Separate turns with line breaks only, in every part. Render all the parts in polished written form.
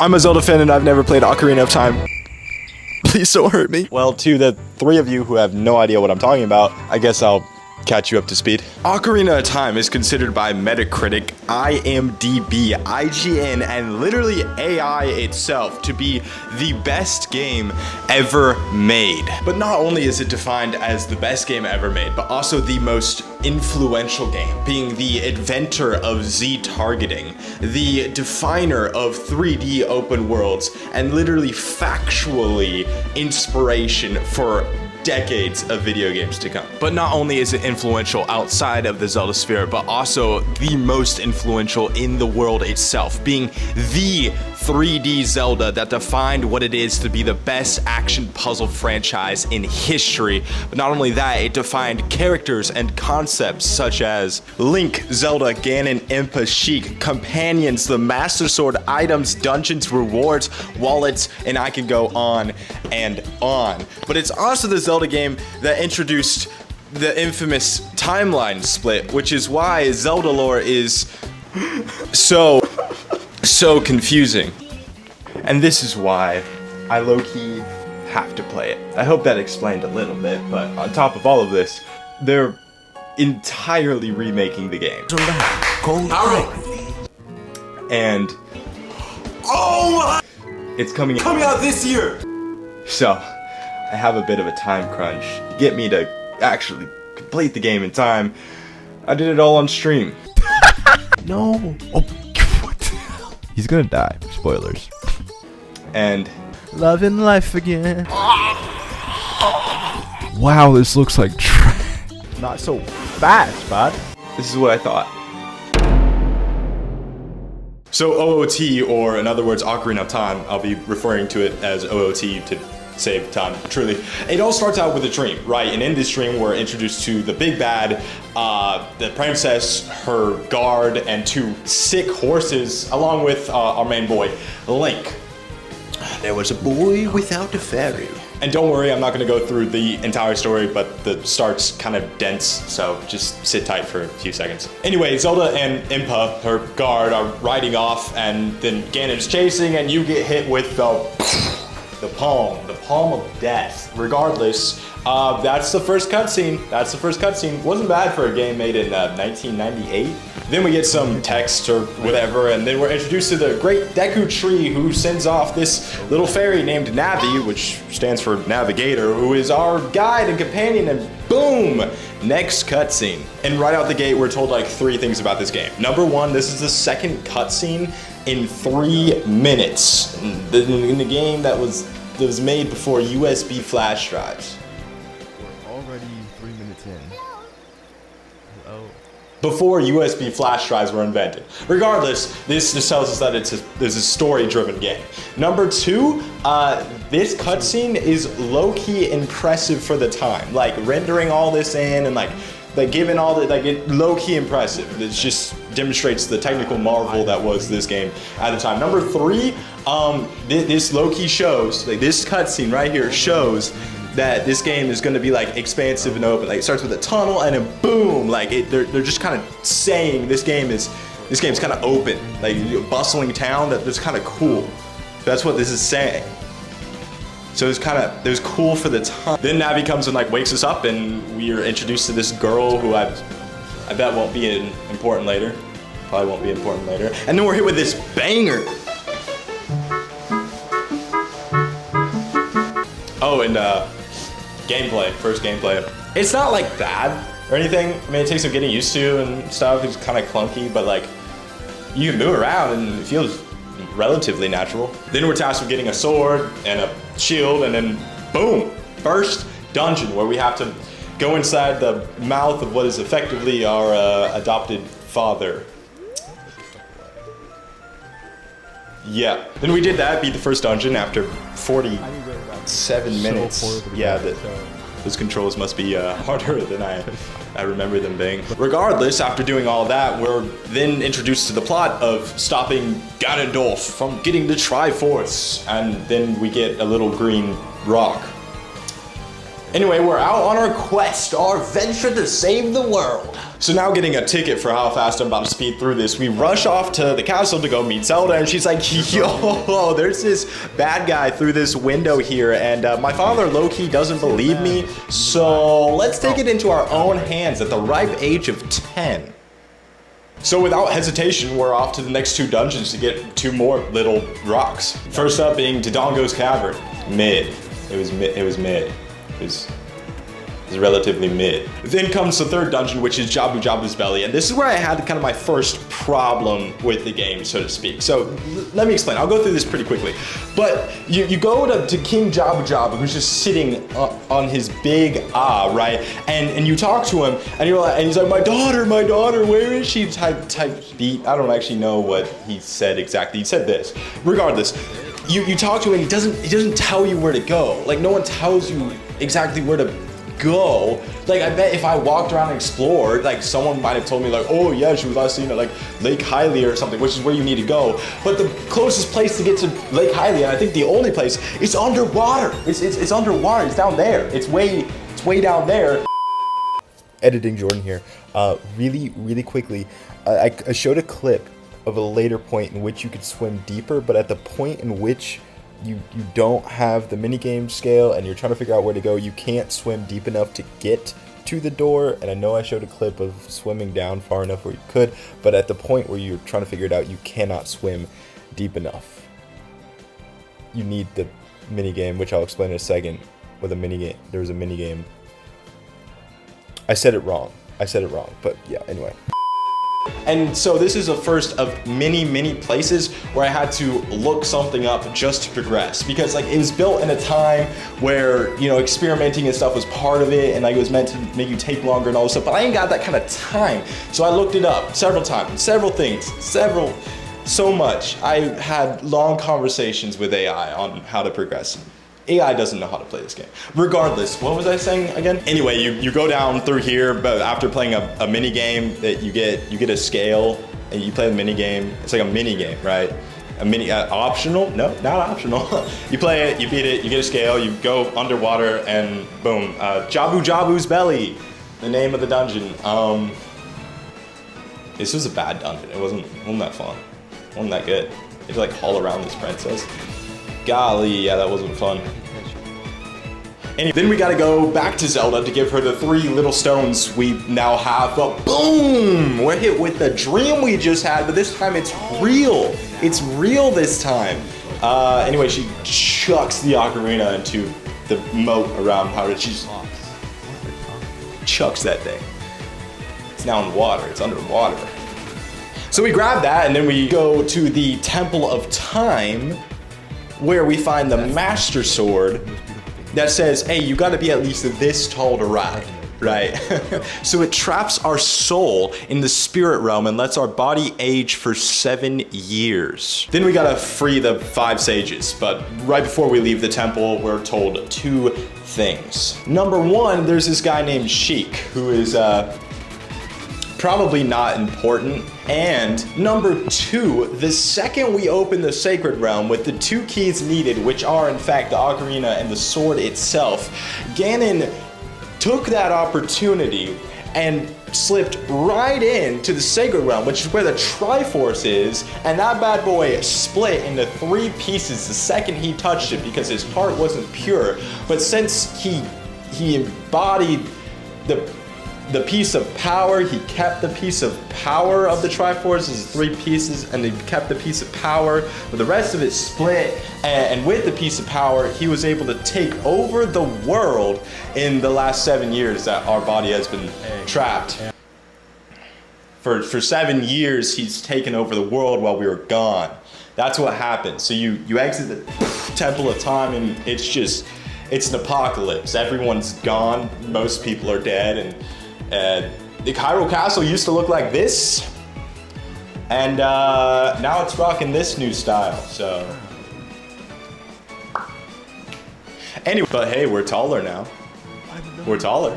I'm a Zelda fan and I've never played Ocarina of Time. Please don't hurt me. Well, to the 3 of you who have no idea what I'm talking about, I guess I'll catch you up to speed. Ocarina of Time is considered by Metacritic, IMDb, IGN, and literally AI itself to be the best game ever made. But not only is it defined as the best game ever made, but also the most influential game, being the inventor of Z-targeting, the definer of 3D open worlds, and literally factually inspiration for decades of video games to come. But not only is it influential outside of the Zelda sphere, but also the most influential in the world itself, being the 3D Zelda that defined what it is to be the best action puzzle franchise in history. But not only that, it defined characters and concepts such as Link, Zelda, Ganon, Impa, Sheik, companions, the Master Sword, items, dungeons, rewards, wallets, and I can go on and on. But it's also the Zelda game that introduced the infamous timeline split, which is why Zelda lore is so confusing. And this is why I low-key have to play it. I hope that explained a little bit, but on top of all of this, they're entirely remaking the game. And it's coming out this year. So I have a bit of a time crunch to get me to actually complete the game in time. I did it all on stream.
No. Oh, what the hell? He's gonna die. Spoilers.
And
loving life again. Wow, this looks like not so fast, bud.
This is what I thought. So OOT, or in other words, Ocarina of Time, I'll be referring to it as OOT to save time, truly. It all starts out with a dream, right? And in this dream, we're introduced to the big bad, the princess, her guard, and 2 sick horses, along with our main boy, Link. There was a boy without a fairy. And don't worry, I'm not gonna go through the entire story, but the start's kind of dense, so just sit tight for a few seconds. Anyway, Zelda and Impa, her guard, are riding off, and then Ganon's chasing, and you get hit with the palm of death. Regardless, that's the first cutscene. Wasn't bad for a game made in 1998. Then we get some text or whatever, and then we're introduced to the great Deku Tree, who sends off this little fairy named Navi, which stands for Navigator, who is our guide and companion, and boom, next cutscene. And right out the gate, we're told like 3 things about this game. Number 1, this is the second cutscene in 3 minutes in the game that was made before USB flash drives.
We're already 3 minutes in. Oh.
Before USB flash drives were invented. Regardless, this just tells us that it's a story-driven game. Number 2, this cutscene is low-key impressive for the time. Like rendering all this in and like giving all the low-key impressive. It just demonstrates the technical marvel that was this game at the time. Number 3, this low-key shows, like this cutscene right here shows that this game is going to be like expansive and open. Like it starts with a tunnel and then boom, like they're just kind of saying this game's kind of open, like a bustling town that's kind of cool. That's what this is saying. So it was cool for the time. Then Navi comes and like wakes us up, and we are introduced to this girl who I bet won't be important later. Probably won't be important later. And then we're hit with this banger. Oh, and first gameplay. It's not like bad or anything. I mean, it takes some getting used to and stuff. It's kind of clunky, but like you can move around and it feels relatively natural. Then we're tasked with getting a sword and a shield, and then boom, first dungeon where we have to go inside the mouth of what is effectively our adopted father. Yeah. Then we did that, beat the first dungeon after 47 minutes. Yeah, those controls must be harder than I remember them being. Regardless, after doing all that, we're then introduced to the plot of stopping Ganondorf from getting the Triforce, and then we get a little green rock. Anyway, we're out on our quest, our venture to save the world. So now getting a ticket for how fast I'm about to speed through this, we rush off to the castle to go meet Zelda, and she's like, yo, there's this bad guy through this window here, and my father low-key doesn't believe me, so let's take it into our own hands at the ripe age of 10. So without hesitation, we're off to the next 2 dungeons to get 2 more little rocks. First up being Dodongo's Cavern. Mid. It was mid. It was relatively mid. Then comes the 3rd dungeon, which is Jabu's Belly, and this is where I had kind of my first problem with the game, so to speak. So let me explain. I'll go through this pretty quickly. But you go to King Jabu, who's just sitting on his big right? And you talk to him, and you're like, and he's like, my daughter, where is she? Type beat. I don't actually know what he said exactly. He said this. Regardless, you talk to him, and he doesn't tell you where to go. Like, no one tells you exactly where to go. Like, I bet if I walked around and explored, like, someone might have told me, like, oh yeah, she was last seen at like Lake Hylia or something, which is where you need to go. But the closest place to get to Lake Hylia, and I think the only place, is underwater. It's underwater. It's down there. It's way down there.
Editing Jordan here. Really quickly, I showed a clip of a later point in which you could swim deeper, but at the point in which you don't have the minigame scale and you're trying to figure out where to go, you can't swim deep enough to get to the door. And I know I showed a clip of swimming down far enough where you could, but at the point where you're trying to figure it out, you cannot swim deep enough. You need the minigame, which I'll explain in a second. With a minigame, there was a minigame. I said it wrong, but yeah, anyway.
And so this is the first of many places where I had to look something up just to progress, because like it was built in a time where, you know, experimenting and stuff was part of it, and like it was meant to make you take longer and all this stuff, but I ain't got that kind of time. So I looked it up several times, so much. I had long conversations with AI on how to progress. AI doesn't know how to play this game. Regardless, what was I saying again? Anyway, you go down through here, but after playing a mini game, that you get a scale, and you play the mini game. It's like a mini game, right? A mini optional? No, not optional. You play it, you beat it, you get a scale, you go underwater, and boom, Jabu's Belly, the name of the dungeon. This was a bad dungeon. It wasn't that fun. It wasn't that good. You had to like haul around this princess. Golly, yeah, that wasn't fun. And then we gotta go back to Zelda to give her the 3 little stones we now have, but boom! We're hit with the dream we just had, but this time it's real. It's real this time. Anyway, she chucks the ocarina into the moat around her. She chucks that thing. It's now in water, it's underwater. So we grab that, and then we go to the Temple of Time, where we find the Master Sword that says, hey, you gotta be at least this tall to ride, right? So it traps our soul in the spirit realm and lets our body age for 7 years. Then we gotta free the 5 sages, but right before we leave the temple, we're told 2 things. Number 1, there's this guy named Sheik, who is probably not important. And number 2, the second we open the sacred realm with the 2 keys needed, which are in fact the ocarina and the sword itself, Ganon took that opportunity and slipped right into the sacred realm, which is where the Triforce is, and that bad boy split into 3 pieces the second he touched it because his heart wasn't pure. But since he embodied the piece of power, he kept the piece of power of the Triforce as 3 pieces, and he kept the piece of power, but the rest of it split, and with the piece of power, he was able to take over the world in the last 7 years that our body has been trapped. For 7 years, he's taken over the world while we were gone. That's what happened. So you exit the Temple of Time, and it's an apocalypse. Everyone's gone, most people are dead, and the Hyrule Castle used to look like this, and now it's rocking this new style, so. Anyway, but hey, we're taller now. We're taller.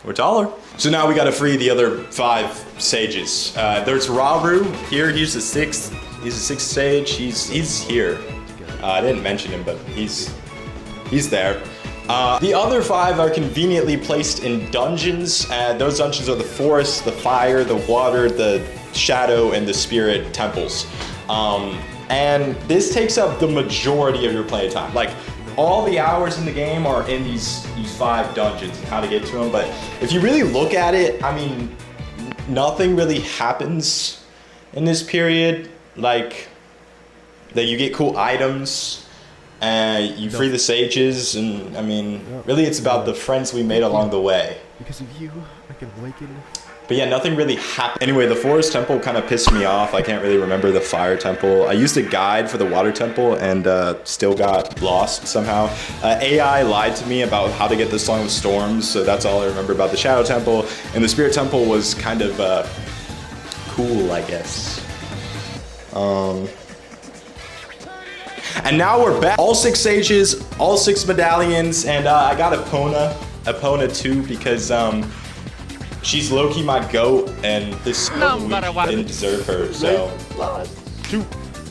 We're taller. So now we gotta free the other 5 sages. There's Rauru here, he's the 6th sage, he's here. I didn't mention him, but he's there. The other 5 are conveniently placed in dungeons. Those dungeons are the forest, the fire, the water, the shadow, and the spirit temples. And this takes up the majority of your playtime. Like, all the hours in the game are in these 5 dungeons and how to get to them. But if you really look at it, I mean, nothing really happens in this period. Like, that you get cool items. You free the sages, and I mean, really it's about the friends we made along the way.
Because of you, I can awaken.
But yeah, nothing really happened. Anyway, the forest temple kind of pissed me off. I can't really remember the fire temple. I used a guide for the water temple and still got lost somehow. AI lied to me about how to get the Song of Storms, so that's all I remember about the shadow temple. And the spirit temple was kind of cool, I guess. And now we're back. All 6 sages, all 6 medallions, and I got Epona too, because she's low-key my goat, and this didn't deserve her, so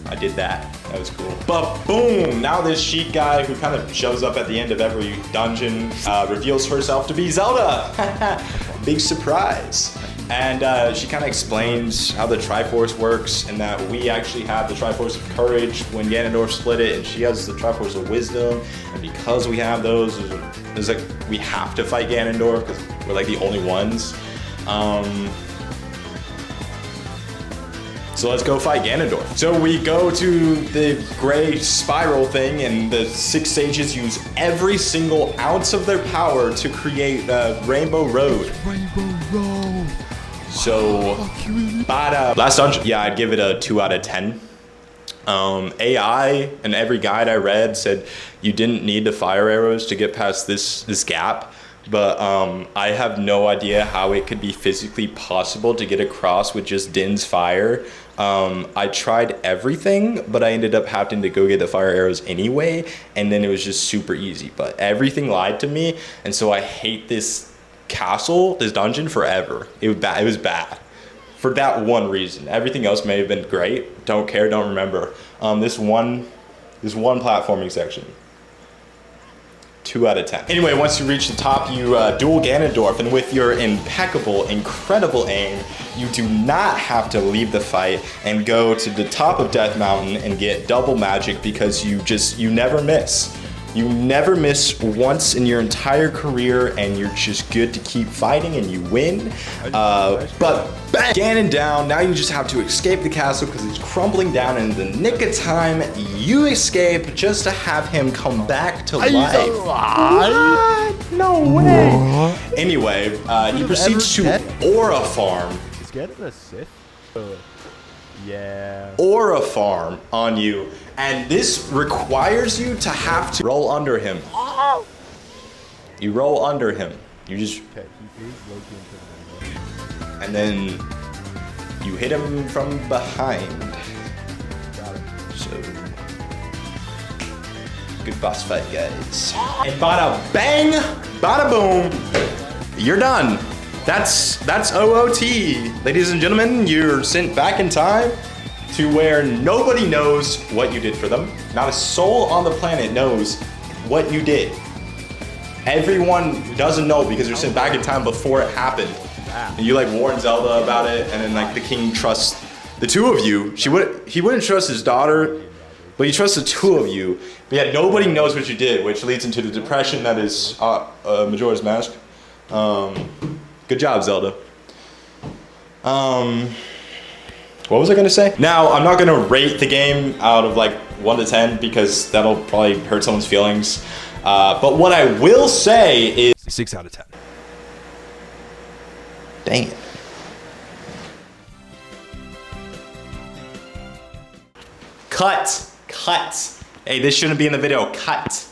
I did that. That was cool. But boom, now this Sheik guy who kind of shows up at the end of every dungeon reveals herself to be Zelda. Big surprise. And she kind of explains how the Triforce works, and that we actually have the Triforce of Courage when Ganondorf split it, and she has the Triforce of Wisdom. And because we have those, it's like we have to fight Ganondorf because we're like the only ones. So let's go fight Ganondorf. So we go to the gray spiral thing, and the 6 sages use every single ounce of their power to create Rainbow Road.
Rainbow Road.
So, last dungeon, yeah, I'd give it a 2 out of 10. AI and every guide I read said you didn't need the fire arrows to get past this gap, but I have no idea how it could be physically possible to get across with just Din's fire. I tried everything, but I ended up having to go get the fire arrows anyway, and then it was just super easy. But everything lied to me, and so I hate this castle, this dungeon forever. It was bad for that one reason. Everything else may have been great. Don't care, don't remember. This one platforming section, 2 out of 10. Anyway, once you reach the top, you duel Ganondorf, and with your impeccable, incredible aim, you do not have to leave the fight and go to the top of Death Mountain and get double magic, because you never miss. You never miss once in your entire career, and you're just good to keep fighting, and you win. But bang, Ganon down. Now you just have to escape the castle because it's crumbling down, and in the nick of time, you escape just to have him come back to life. What? No way. Anyway, he proceeds to Aura Farm.
Is Ganon a Sith? Yeah.
Aura Farm on you, and this requires you to have to roll under him. You roll under him. You just, and then you hit him from behind. So good boss fight, guys. And bada bang, bada boom, you're done. That's OOT. Ladies and gentlemen, you're sent back in time to where nobody knows what you did for them. Not a soul on the planet knows what you did. Everyone doesn't know because you're sent back in time before it happened. And you like warn Zelda about it, and then like the king trusts the 2 of you. He wouldn't trust his daughter, but he trusts the 2 of you. But yet nobody knows what you did, which leads into the depression that is Majora's Mask. Good job, Zelda. What was I gonna say? Now, I'm not gonna rate the game out of like 1 to 10 because that'll probably hurt someone's feelings. But what I will say is
6 out of 10.
Dang it. Cut. Hey, this shouldn't be in the video. Cut.